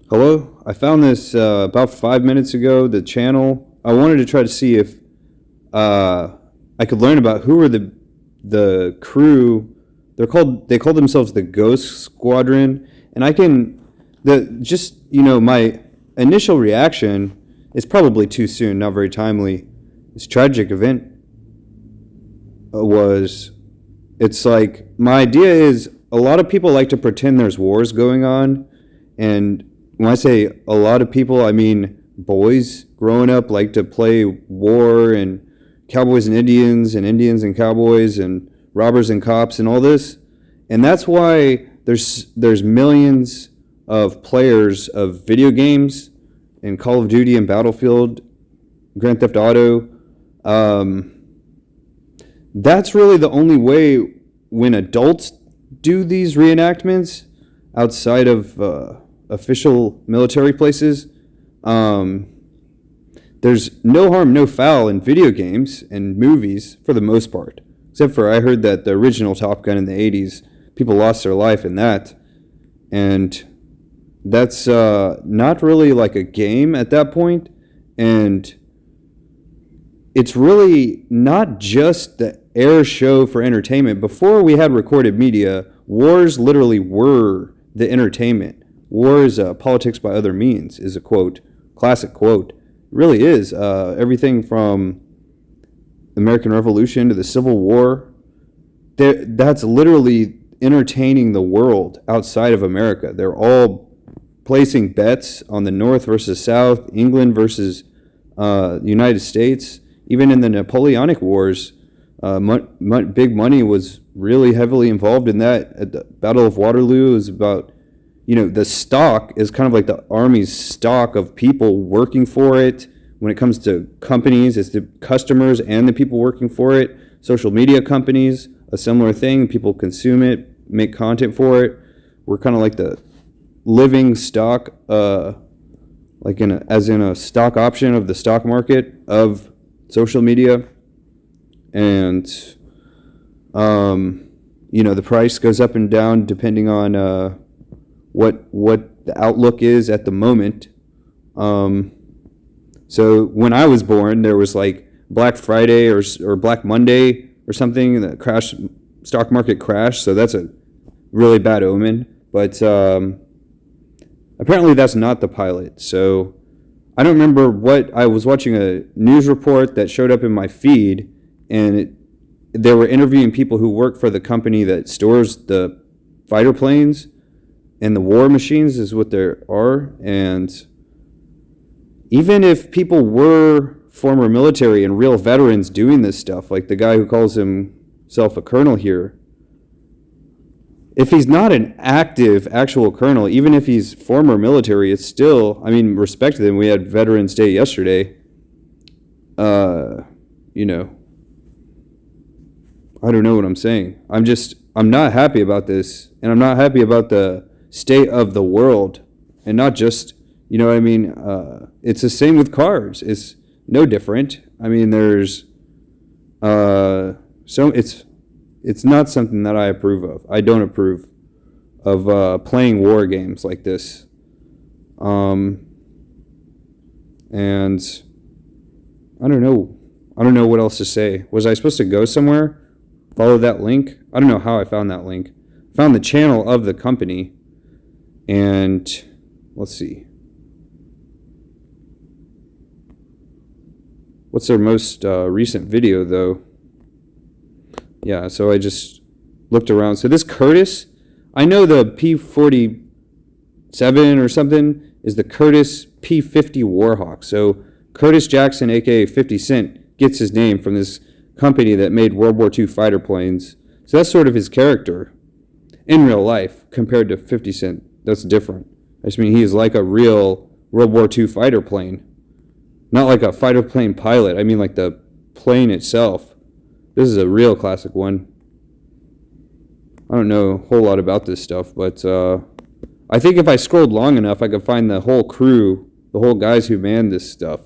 Hello, I found this about 5 minutes ago. The channel. I wanted to try to see if I could learn about who are the crew. They call themselves the Ghost Squadron, and I can the just my initial reaction is probably too soon, not very timely. This tragic event was. It's like my idea is a lot of people like to pretend there's wars going on, and when I say a lot of people, I mean boys growing up like to play war and cowboys and Indians and cowboys and robbers and cops and all this. And that's why there's millions of players of video games and Call of Duty and Battlefield, Grand Theft Auto. That's really the only way when adults do these reenactments outside of official military places. There's no harm, no foul in video games and movies for the most part. Except for I heard that the original Top Gun in the 80s, people lost their life in that. And that's not really like a game at that point. And it's really not just the air show for entertainment. Before we had recorded media, wars literally were the entertainment. War is politics by other means, is a quote, classic quote. It really is. Everything from the American Revolution to the Civil War, that's literally entertaining the world outside of America. They're all placing bets on the North versus South, England versus the United States. Even in the Napoleonic Wars, big money was really heavily involved in that. At the Battle of Waterloo is about, the stock is kind of like the army's stock of people working for it. When it comes to companies, it's the customers and the people working for it. Social media companies, a similar thing. People consume it, make content for it. We're kind of like the living stock, as in a stock option of the stock market of social media. And the price goes up and down depending on what the outlook is at the moment. So when I was born, there was like Black Friday or Black Monday or something that stock market crashed. So that's a really bad omen. But apparently that's not the pilot. So I don't remember I was watching a news report that showed up in my feed, and they were interviewing people who work for the company that stores the fighter planes, and the war machines is what there are. And even if people were former military and real veterans doing this stuff, like the guy who calls himself a colonel here, if he's not an actual colonel, even if he's former military, it's still, respect to them. We had Veterans Day yesterday. I don't know what I'm saying. I'm not happy about this, and I'm not happy about the state of the world, and not just, it's the same with cars. It's no different. There's, it's not something that I approve of. I don't approve of playing war games like this. And I don't know. I don't know what else to say. Was I supposed to go somewhere? Follow that link? I don't know how I found that link. I found the channel of the company. And let's see. What's their most recent video, though? Yeah, so I just looked around. So this Curtis, I know the P-47 or something is the Curtis P-50 Warhawk. So Curtis Jackson, a.k.a. 50 Cent, gets his name from this company that made World War II fighter planes. So that's sort of his character in real life compared to 50 Cent. That's different. I just mean he is like a real World War II fighter plane. Not like a fighter plane pilot. I mean like the plane itself. This is a real classic one. I don't know a whole lot about this stuff, but I think if I scrolled long enough, I could find the whole crew, the whole guys who manned this stuff.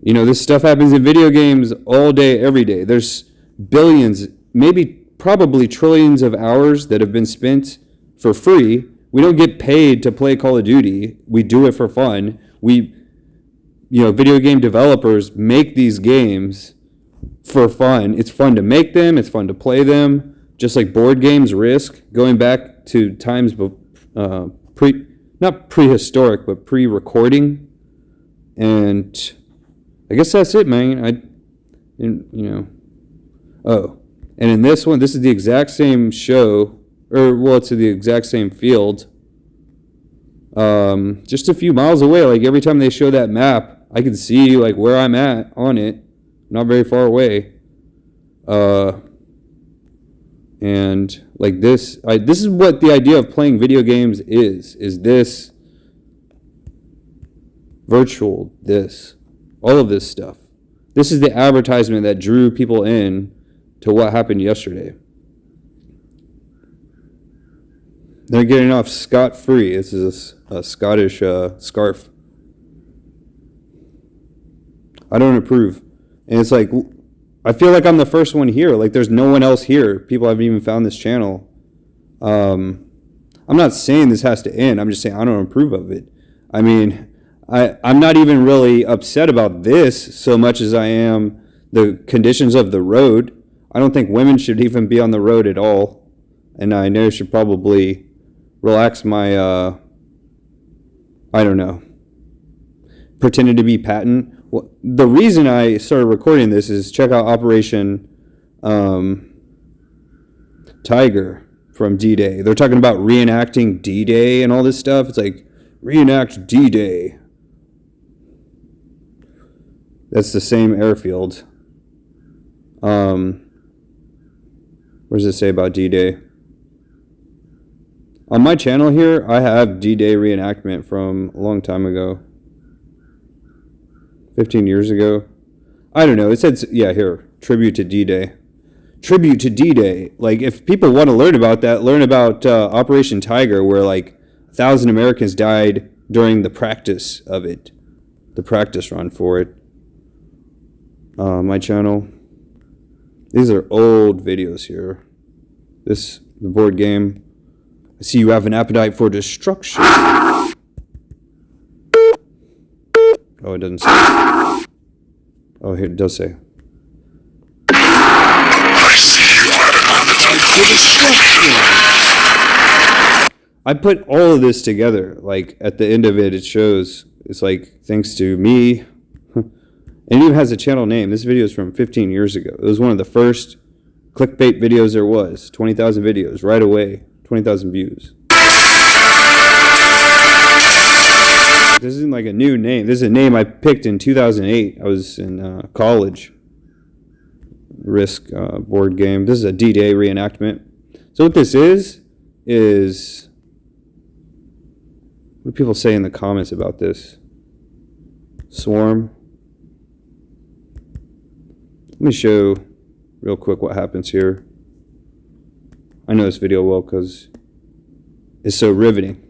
This stuff happens in video games all day, every day. There's billions, probably trillions of hours that have been spent for free. We don't get paid to play Call of Duty. We do it for fun. Video game developers make these games for fun. It's fun to make them. It's fun to play them. Just like board games, Risk, going back to times not prehistoric, but pre-recording. And I guess that's it, man. And in this one, this is the exact same show, it's the exact same field. Just a few miles away. Like every time they show that map, I can see like where I'm at on it, not very far away. And like this is what the idea of playing video games is this virtual, all of this stuff. This is the advertisement that drew people in to what happened yesterday. They're getting off scot-free. This is a Scottish scarf. I don't approve. And it's like, I feel like I'm the first one here. Like there's no one else here. People haven't even found this channel. I'm not saying this has to end. I'm just saying I don't approve of it. I mean, I'm not even really upset about this so much as I am the conditions of the road. I don't think women should even be on the road at all. And I know I should probably relax my, pretending to be Patton. Well, the reason I started recording this is check out Operation Tiger from D-Day. They're talking about reenacting D-Day and all this stuff. It's like, reenact D-Day. That's the same airfield. What does it say about D-Day? On my channel here, I have D-Day reenactment from a long time ago. 15 years ago. I don't know. It said, yeah, here, tribute to D-Day. Tribute to D-Day. Like, if people want to learn about that, learn about Operation Tiger, where like 1,000 Americans died during the practice of it. The practice run for it. My channel. These are old videos here. The board game. I see you have an appetite for destruction. Oh, it doesn't say. Oh, here it does say. I put all of this together. Like at the end of it, it shows it's like thanks to me. And it even has a channel name. This video is from 15 years ago. It was one of the first clickbait videos there was. 20,000 videos right away. 20,000 views. This isn't like a new name. This is a name I picked in 2008. I was in college. Risk board game. This is a D-Day reenactment. So what this is what do people say in the comments about this? Swarm. Let me show real quick what happens here. I know this video well because it's so riveting.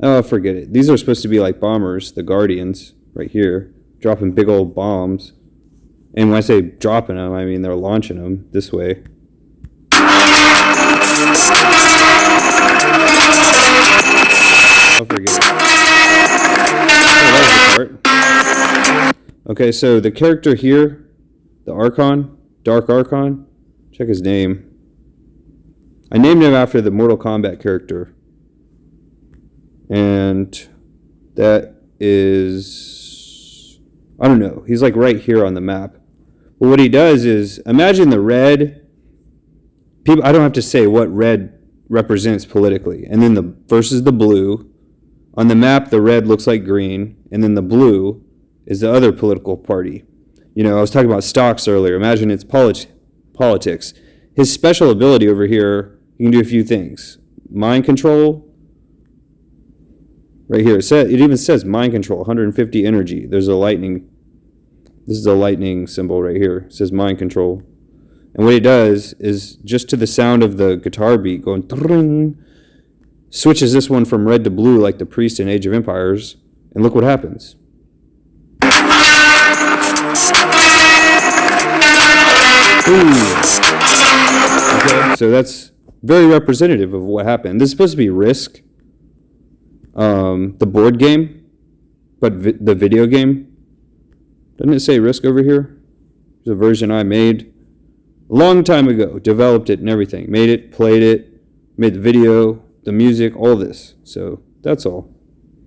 Oh, forget it. These are supposed to be like bombers, the Guardians, right here, dropping big old bombs. And when I say dropping them, I mean they're launching them this way. Oh, forget it. Oh, that was the part. Okay, so the character here, the Archon, Dark Archon, check his name. I named him after the Mortal Kombat character. And that is, I don't know, he's like right here on the map. But what he does is, imagine the red, I don't have to say what red represents politically. And then versus the blue. On the map, the red looks like green, and then the blue is the other political party. You know, I was talking about stocks earlier. Imagine it's politics. His special ability over here, he can do a few things. Mind control. Right here, it even says mind control, 150 energy. There's a lightning. This is a lightning symbol right here. It says mind control. And what he does is, just to the sound of the guitar beat going, switches this one from red to blue like the priest in Age of Empires. And look what happens. Ooh. Okay, so that's very representative of what happened. This is supposed to be Risk, the board game, but the video game. Doesn't it say Risk over here? There's a version I made a long time ago, developed it and everything, made it, played it, made the video, the music, all this. So that's all.